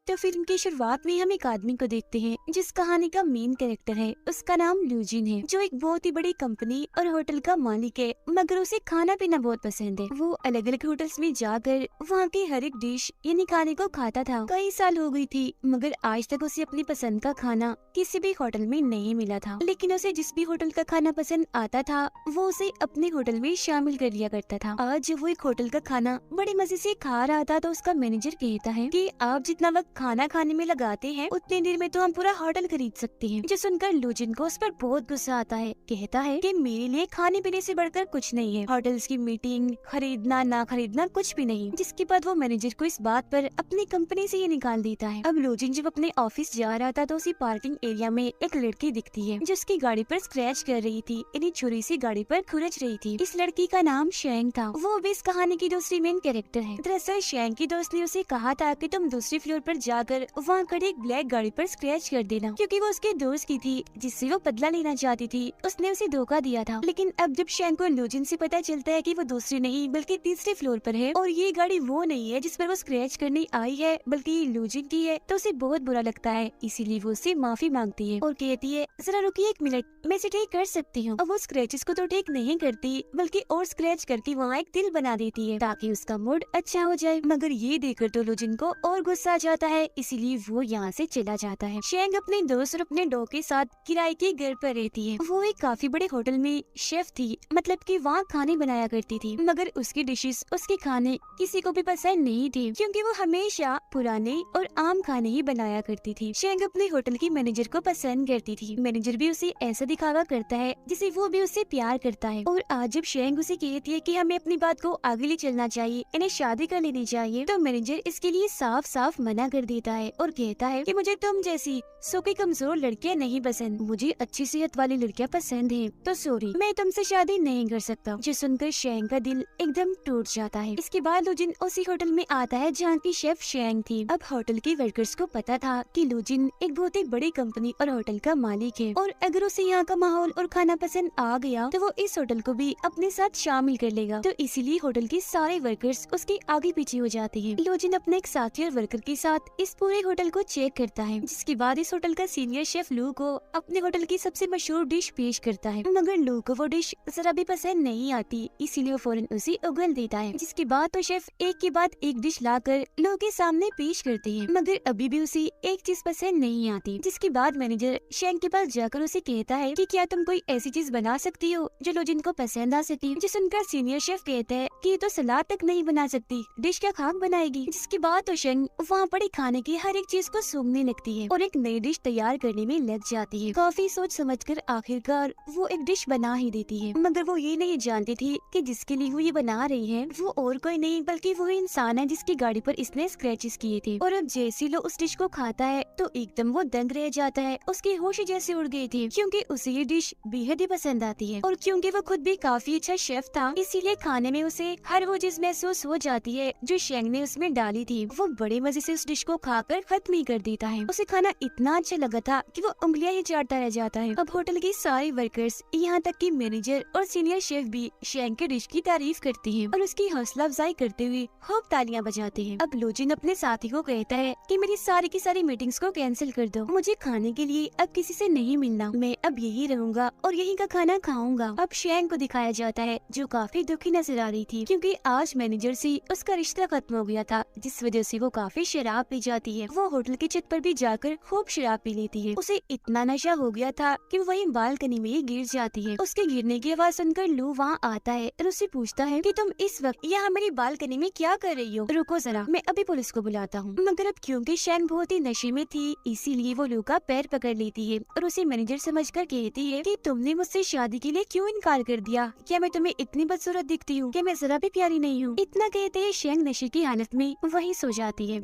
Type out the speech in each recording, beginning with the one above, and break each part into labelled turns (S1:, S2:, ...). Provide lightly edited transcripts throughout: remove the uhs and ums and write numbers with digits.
S1: तो फिल्म की शुरुआत में हम एक आदमी को देखते हैं जिस कहानी का मेन कैरेक्टर है। उसका नाम लूजिन है, जो एक बहुत ही बड़ी कंपनी और होटल का मालिक है, मगर उसे खाना पीना बहुत पसंद है। वो अलग अलग होटल्स में जाकर वहाँ की हर एक डिश यानी खाने को खाता था। कई साल हो गई थी, मगर आज तक उसे अपनी पसंद का खाना किसी भी होटल में नहीं मिला था। लेकिन उसे जिस भी होटल का खाना पसंद आता था, वो उसे अपने होटल में शामिल कर लिया करता था। आज जब वो एक होटल का खाना बड़े मजे से खा रहा था, तो उसका मैनेजर कहता है कि आप जितना वक्त खाना खाने में लगाते हैं, उतनी देर में तो हम पूरा होटल खरीद सकते हैं। जो सुनकर लूजिन को उस पर बहुत गुस्सा आता है। कहता है कि मेरे लिए खाने पीने से बढ़कर कुछ नहीं है, होटल्स की मीटिंग, खरीदना ना खरीदना कुछ भी नहीं। जिसके बाद वो मैनेजर को इस बात पर अपनी कंपनी से ही निकाल देता है। अब लूजिन जब अपने ऑफिस जा रहा था, तो उसी पार्किंग एरिया में एक लड़की दिखती है, जिसकी गाड़ी पर स्क्रैच कर रही थी, यानी छुरी से गाड़ी पर खुरच रही थी। इस लड़की का नाम शेंग था। वो भी इस कहानी की दूसरी मेन कैरेक्टर है। दरअसल शेंग की दोस्त ने उसे कहा था कि तुम दूसरी फ्लोर पर जाकर वहाँ खड़ी एक ब्लैक गाड़ी पर स्क्रैच कर देना, क्योंकि वो उसके दोस्त की थी जिससे वो बदला लेना चाहती थी। उसने उसे धोखा दिया था। लेकिन अब जब शेंग को लूजिन से पता चलता है कि वो दूसरी नहीं बल्कि तीसरे फ्लोर पर है और ये गाड़ी वो नहीं है जिस पर वो स्क्रैच करने आई है, बल्कि ये लूजिन की है, तो उसे बहुत बुरा लगता है। इसीलिए वो उससे माफी मांगती है और कहती है, जरा रुकिए एक मिनट, मैं इसे ठीक कर सकती हूँ। अब वो स्क्रैचेस को तो ठीक नहीं करती, बल्कि और स्क्रैच करके वहाँ एक दिल बना देती है ताकि उसका मूड अच्छा हो जाए। मगर ये देखकर तो लूजिन को और गुस्सा आ जाता है, इसीलिए वो यहाँ से चला जाता है। शेंग अपने दोस्त और अपने डॉग के साथ किराए के घर पर रहती है। वो एक काफी बड़े होटल में शेफ थी, मतलब कि वहाँ खाने बनाया करती थी, मगर उसकी डिशेस, उसके खाने किसी को भी पसंद नहीं थे, क्योंकि वो हमेशा पुराने और आम खाने ही बनाया करती थी। शेंग अपने होटल की मैनेजर को पसंद करती थी। मैनेजर भी उसे ऐसा दिखावा करता है जिसे वो भी उससे प्यार करता है। और आज जब शेंग उसे कहती है कि हमें अपनी बात को आगे ले चलना चाहिए, इन्हें शादी कर लेनी चाहिए, तो मैनेजर इसके लिए साफ साफ मना कर देता है और कहता है कि मुझे तुम जैसी सूखी कमजोर लड़कियां नहीं पसंद, मुझे अच्छी सेहत वाली लड़कियां पसंद हैं, तो सॉरी, मैं तुमसे शादी नहीं कर सकता। जो सुनकर शेंग का दिल एकदम टूट जाता है। इसके बाद लूजिन उसी होटल में आता है जहाँ की शेफ शेंग थी। अब होटल के वर्कर्स को पता था कि लूजिन एक बहुत ही बड़ी कंपनी और होटल का मालिक है, और अगर उसे यहाँ का माहौल और खाना पसंद आ गया तो वो इस होटल को भी अपने साथ शामिल कर लेगा। तो इसीलिए होटल के सारे वर्कर्स उसके आगे पीछे हो जाते हैं। लूजिन अपने एक साथी और वर्कर के साथ इस पूरे होटल को चेक करता है, जिसके बाद इस होटल का सीनियर शेफ लू को अपने होटल की सबसे मशहूर डिश पेश करता है। मगर लू को वो डिश जरा भी पसंद नहीं आती, इसीलिए वो फौरन उसे उगल देता है। जिसके बाद तो शेफ एक के बाद एक डिश लाकर लू के सामने पेश करते हैं, मगर अभी भी उसे एक चीज पसंद नहीं आती। जिसके बाद मैनेजर शेंग के पास जाकर उसे कहता है कि क्या तुम कोई ऐसी चीज बना सकती हो जो लूजिन को पसंद आ सके। जो सुनकर सीनियर शेफ कहता है कि ये तो सलाद तक नहीं बना सकती, डिश क्या खाक बनाएगी। जिसके बाद तो शेंग वहाँ पड़ी खाने की हर एक चीज को सूंघने लगती है और एक नई डिश तैयार करने में लग जाती है। काफी सोच समझकर आखिरकार वो एक डिश बना ही देती है, मगर वो ये नहीं जानती थी कि जिसके लिए वो ये बना रही है वो और कोई नहीं बल्कि वो इंसान है जिसकी गाड़ी पर इसने स्क्रैचेस किए थे। और अब जैसे लो उस डिश को खाता है तो एकदम वो दंग रह जाता है। उसकी होश जैसे उड़ गई थी, क्योंकि उसे ये डिश बेहद ही पसंद आती है, और क्योंकि वो खुद भी काफी अच्छा शेफ था, इसीलिए खाने में उसे हर वो चीज महसूस हो जाती है जो शेंग ने उसमें डाली थी। वो बड़े मजे से उस डिश को खाकर खत्म ही कर देता है। उसे खाना इतना अच्छा लगा था कि वो उंगलियां ही चाटता रह जाता है। अब होटल के सारे वर्कर्स, यहाँ तक कि मैनेजर और सीनियर शेफ भी शेंग के डिश की तारीफ करते हैं और उसकी हौसला अफजाई करते हुए खूब तालियां बजाते हैं। अब लूजिन अपने साथी को कहता है कि मेरी सारी की सारी मीटिंग्स को कैंसिल कर दो, मुझे खाने के लिए अब किसी से नहीं मिलना, मैं अब यही रहूंगा और यहीं का खाना खाऊंगा। अब शेंग को दिखाया जाता है जो काफी दुखी नजर आ रही थी, क्योंकि आज मैनेजर से उसका रिश्ता खत्म हो गया था, जिस वजह से वो काफी शराब पी जाती है। वो होटल की छत पर भी जाकर खूब शराब पी लेती है। उसे इतना नशा हो गया था कि वो वहीं बालकनी में ही गिर जाती है। उसके गिरने की आवाज सुनकर लू वहाँ आता है और उससे पूछता है कि तुम इस वक्त यहाँ मेरी बालकनी में क्या कर रही हो, रुको जरा, मैं अभी पुलिस को बुलाता हूँ। मगर अब क्योंकि शेंग बहुत ही नशे में थी, इसीलिए वो लू का पैर पकड़ लेती है और उसे मैनेजर समझकर कहती है कि तुमने मुझसे शादी के लिए क्यों इनकार कर दिया, क्या मैं तुम्हें इतनी बदसूरत दिखती हूँ, क्या मैं जरा भी प्यारी नहीं हूँ। इतना कहते ही शेंग नशे की हालत में वहीं सो जाती है।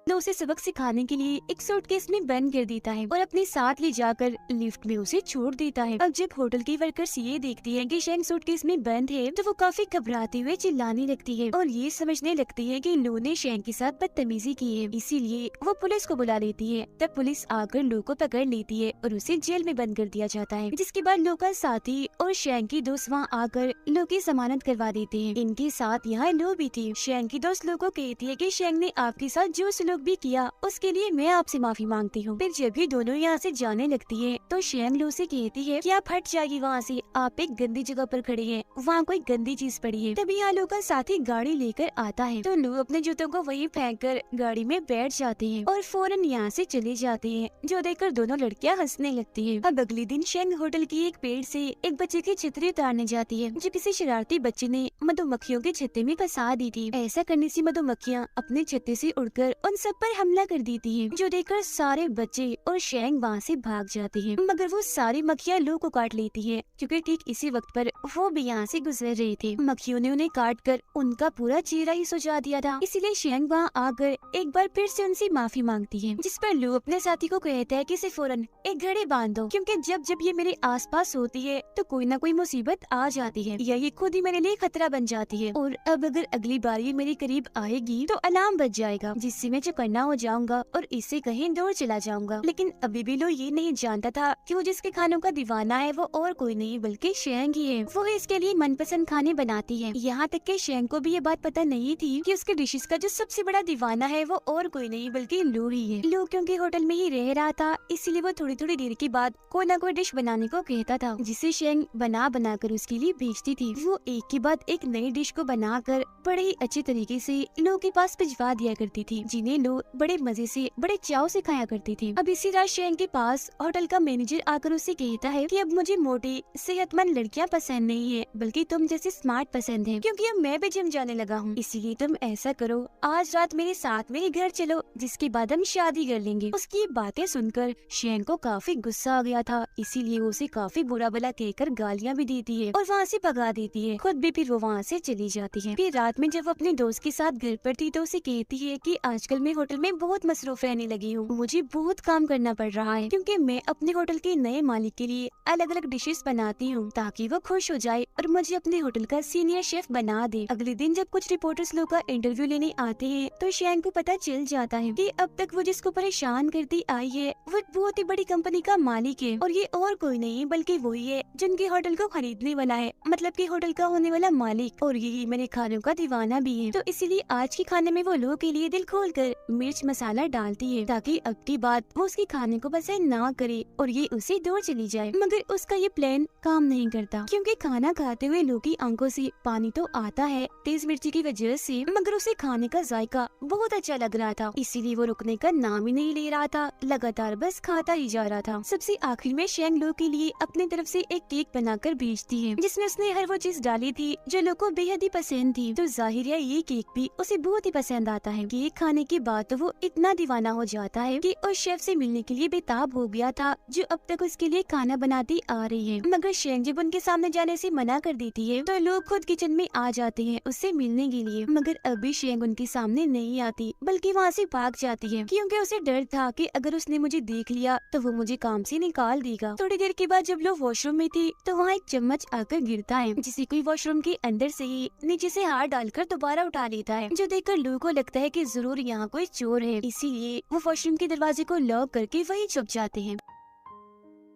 S1: तो उसे सबक सिखाने के लिए एक सूटकेस में बंद कर देता है और अपने साथ ले जाकर लिफ्ट में उसे छोड़ देता है। अब जब होटल की वर्कर्स ये देखती है कि शेंग सूटकेस में बंद है, तो वो काफी घबराते हुए चिल्लाने लगती है और ये समझने लगती है कि लू ने शेंग के साथ बदतमीजी की है, इसीलिए वो पुलिस को बुला लेती है। तब पुलिस आकर लू को पकड़ लेती है और उसे जेल में बंद कर दिया जाता है। जिसके बाद लू का साथी और शेंग की दोस्त वहाँ आकर लू की जमानत करवा देते हैं। इनके साथ यहाँ लू भी थी। शेंग की दोस्त लू को कहती है कि शेंग ने आपके साथ जो सलूक भी किया उसके लिए मैं आपसे माफी मांगती हूँ। फिर जब भी दोनों यहाँ से जाने लगती है तो शेंग लू से कहती है कि आप हट जाइए वहाँ से, आप एक गंदी जगह पर खड़े हैं, वहाँ कोई गंदी चीज पड़ी है। तभी यहाँ लू का साथी गाड़ी लेकर आता है तो लू अपने जूतों को वहीं फेंककर गाड़ी में बैठ जाते हैं और फौरन यहाँ से चले जाते हैं, जो देखकर दोनों लड़कियाँ हंसने लगती है। अब अगले दिन शेंग होटल की एक पेड़ से एक बच्चे की छतरी उतारने जाती है, जो किसी शरारती बच्चे ने मधुमक्खियों के छत्ते में फंसा दी थी। ऐसा करने से मधुमक्खियाँ अपने छत्ते से उड़कर उन सब पर हमला कर देती है, जो देखकर सारे बच्चे और शेंग वहाँ से भाग जाते हैं। मगर वो सारी मक्खियाँ लू को काट लेती है, क्योंकि ठीक इसी वक्त पर वो भी यहाँ से गुजर रहे थे। मक्खियों ने उन्हें काट कर उनका पूरा चेहरा ही सुझा दिया था, इसीलिए शेंग वहाँ आकर एक बार फिर से उनसे माफी मांगती है, जिस पर लू अपने साथी को कहता है कि इसे फौरन एक घड़ी बांध दो, क्योंकि जब जब ये मेरे आसपास होती है तो कोई न कोई मुसीबत आ जाती है या ये खुद ही मेरे लिए खतरा बन जाती है, और अब अगर अगली बार ये मेरे करीब आएगी तो अलार्म बज जाएगा, जिससे मैं चौकन्ना हो जाऊंगा और इससे कहीं दूर चला जाऊंगा। लेकिन अभी भी लू ये नहीं जानता था कि वो जिसके खानों का दीवाना है वो और कोई नहीं बल्कि शेंग ही है। वो इसके लिए मनपसंद खाने बनाती है। यहाँ तक कि शेंग को भी ये बात पता नहीं थी कि उसके डिशेस का जो सबसे बड़ा दीवाना है वो और कोई नहीं बल्कि लू ही है। लू क्योंकि होटल में ही रह रहा था, इसीलिए वो थोड़ी थोड़ी देर के बाद कोई ना कोई डिश बनाने को कहता था, जिसे शेंग बना बना कर उसके लिए बेचती थी। वो एक के बाद एक नई डिश को बनाकर बड़े ही अच्छे तरीके से लू के पास भिजवा दिया करती थी, जिन्हें लू बड़े मजे से बड़े चाव से खाया करती थी। अब इसी रात शेंग के पास होटल का मैनेजर आकर उससे कहता है कि अब मुझे मोटी सेहतमंद लड़कियां पसंद नहीं है, बल्कि तुम जैसे स्मार्ट पसंद है, क्योंकि अब मैं भी जिम जाने लगा हूँ। इसीलिए तुम ऐसा करो, आज रात मेरे साथ मेरे घर चलो, जिसके बाद हम शादी कर लेंगे। उसकी ये बातें सुनकर शेंग को काफी गुस्सा आ गया था, इसीलिए वो उसे काफी बुरा भला कहकर गालियाँ भी देती है और वहाँ से भगा देती है। खुद भी फिर वो वहाँ से चली जाती है। फिर रात में जब वो अपने दोस्त के साथ घर पर थी तो उसे कहती है कि आजकल मैं होटल में बहुत मसरूफ रहने लगी हूँ, मुझे बहुत काम करना पड़ रहा है, क्योंकि मैं अपने होटल के नए मालिक के लिए अलग अलग डिशेस बनाती हूँ ताकि वो खुश हो जाए और मुझे अपने होटल का सीनियर शेफ बना दे। अगले दिन जब कुछ रिपोर्टर्स लोग का इंटरव्यू लेने आते हैं तो शेंग को पता चल जाता है कि अब तक वो जिसको परेशान करती आई है वो बहुत ही बड़ी कंपनी का मालिक है, और ये और कोई नहीं बल्कि वही है जिनके होटल को खरीदने वाला है, मतलब कि होटल का होने वाला मालिक, और यही मेरे खानों का दीवाना भी है। तो इसीलिए आज के खाने में वो लोगों के लिए दिल खोल कर मिर्च मसाला डालती है, ताकि अब की बात वो उसके खाने को पसंद ना करे और ये उसे दूर चली जाए। मगर उसका ये प्लान काम नहीं करता, क्योंकि खाना खाते हुए लू की आंखों से पानी तो आता है तेज मिर्ची की वजह से, मगर उसे खाने का जायका बहुत अच्छा लग रहा था, इसीलिए वो रुकने का नाम ही नहीं ले रहा था, लगातार बस खाता ही जा रहा था। सबसे आखिर में शेंग लू के लिए अपनी तरफ से एक केक बनाकर भेजती है, जिसमें उसने हर वो चीज डाली थी जो लू को बेहद ही पसंद थी। तो जाहिर है ये केक भी उसे बहुत ही पसंद आता है। केक खाने के बाद तो वो इतना दीवाना हो जाता है कि उस शेफ से मिलने के लिए बेताब हो गया था, जो अब तक उसके लिए खाना बनाती आ रही है। मगर शेंग जब उनके सामने जाने से मना कर देती है तो लोग खुद किचन में आ जाते हैं उससे मिलने के लिए, मगर अभी शेंग उनके सामने नहीं आती बल्कि वहाँ से भाग जाती है, क्योंकि उसे डर था कि अगर उसने मुझे देख लिया तो वो मुझे काम से निकाल देगा। थोड़ी देर के बाद जब लोग वॉशरूम में थी तो वहाँ एक चम्मच आकर गिरता है, जिसे कोई वॉशरूम के अंदर से ही नीचे से हाथ डालकर दोबारा उठा लेता है, जो देखकर लू को लगता है कि जरूर यहाँ कोई चोर है, इसीलिए वो वॉशरूम के दरवाजे को लॉक करके वहीं छुप जाते हैं।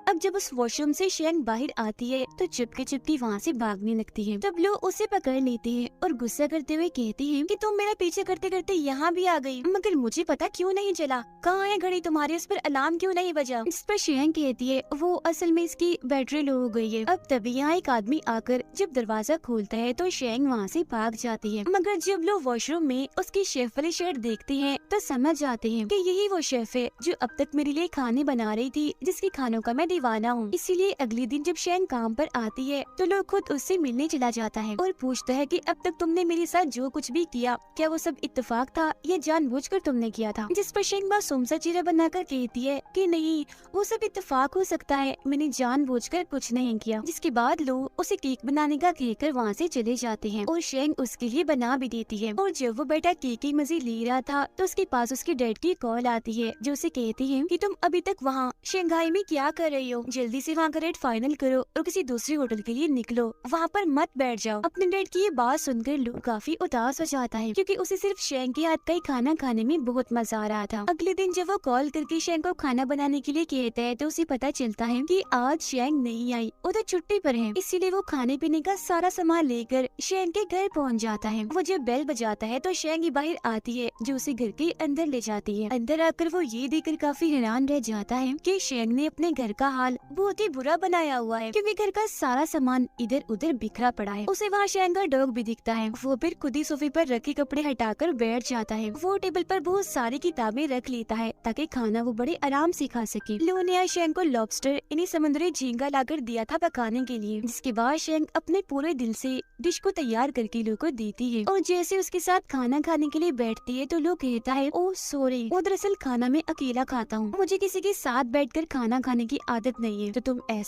S1: अब जब उस वॉशरूम से शेंग बाहर आती है तो चुपके चुपके वहाँ से भागने लगती है। तब लोग उसे पकड़ लेते हैं और गुस्सा करते हुए कहते हैं कि तुम मेरा पीछे करते करते यहाँ भी आ गई, मगर मुझे पता क्यों नहीं चला, कहाँ है घड़ी तुम्हारी, उस पर अलार्म क्यों नहीं बजा। इस पर शेंग कहती है वो असल में इसकी बैटरी लो हो गई है। अब तभी यहाँ एक आदमी आकर जब दरवाजा खोलता है तो शेंग वहाँ से भाग जाती है, मगर जब लोग वॉशरूम में उसकी शेफ वाली शर्ट देखते हैं तो समझ जाते हैं कि यही वो शेफ है जो अब तक मेरे लिए खाने बना रही थी, जिसके खानों का मैं दीवाना हूँ। इसीलिए अगले दिन जब शेंग काम पर आती है तो लोग खुद उससे मिलने चला जाता है और पूछता है कि अब तक तुमने मेरे साथ जो कुछ भी किया क्या वो सब इत्तेफाक था या जानबूझकर तुमने किया था। जिस पर शेंग मासूम सा चेहरा बनाकर कहती है कि नहीं, वो सब इत्तेफाक हो सकता है, मैंने जानबूझकर कुछ नहीं किया। जिसके बाद लोग उसे केक बनाने का कहकर वहाँ से चले जाते हैं और शेंग उसके लिए बना भी देती है। और जब वो बेटा केक की मजे ले रहा था तो उसके पास उसके डैड की कॉल आती है, जो उसे कहती है कि तुम अभी तक वहाँ शंघाई में क्या कर रही रही हो, जल्दी से वहाँ का रेट फाइनल करो और किसी दूसरे होटल के लिए निकलो, वहाँ पर मत बैठ जाओ। अपने डैड की ये बात सुनकर लू काफी उदास हो जाता है, क्योंकि उसे सिर्फ शेंग के हाथ का ही खाना खाने में बहुत मजा आ रहा था। अगले दिन जब वो कॉल करके शेंग को खाना बनाने के लिए कहता है तो उसे पता चलता है कि आज शेंग नहीं आई, वो तो छुट्टी पर है। इसीलिए वो खाने पीने का सारा सामान लेकर शेंग के घर पहुँच जाता है। वो जब बेल बजाता है तो शेंग ही बाहर आती है, जो उसे घर के अंदर ले जाती है। अंदर आकर वो ये देखकर काफी हैरान रह जाता है कि शेंग ने अपने घर का हाल बहुत ही बुरा बनाया हुआ है, क्योंकि घर का सारा सामान इधर उधर बिखरा पड़ा है। उसे वहाँ शेंग का डॉग भी दिखता है। वो फिर खुद ही सोफे पर रखे कपड़े हटाकर बैठ जाता है। वो टेबल पर बहुत सारी किताबें रख लेता है ताकि खाना वो बड़े आराम से खा सके। लू ने आज शेंग को लॉबस्टर यानी समुद्री झींगा लाकर दिया था पकाने के लिए, जिसके बाद शेंग अपने पूरे दिल से डिश को तैयार करके लू को देती है। और जैसे उसके साथ खाना खाने के लिए बैठती है तो लू कहता है, ओ सॉरी, वो दरअसल खाना मैं अकेला खाता हूँ, मुझे किसी के साथ बैठकर खाना खाने की आदत नहीं है, तो तुम ऐसा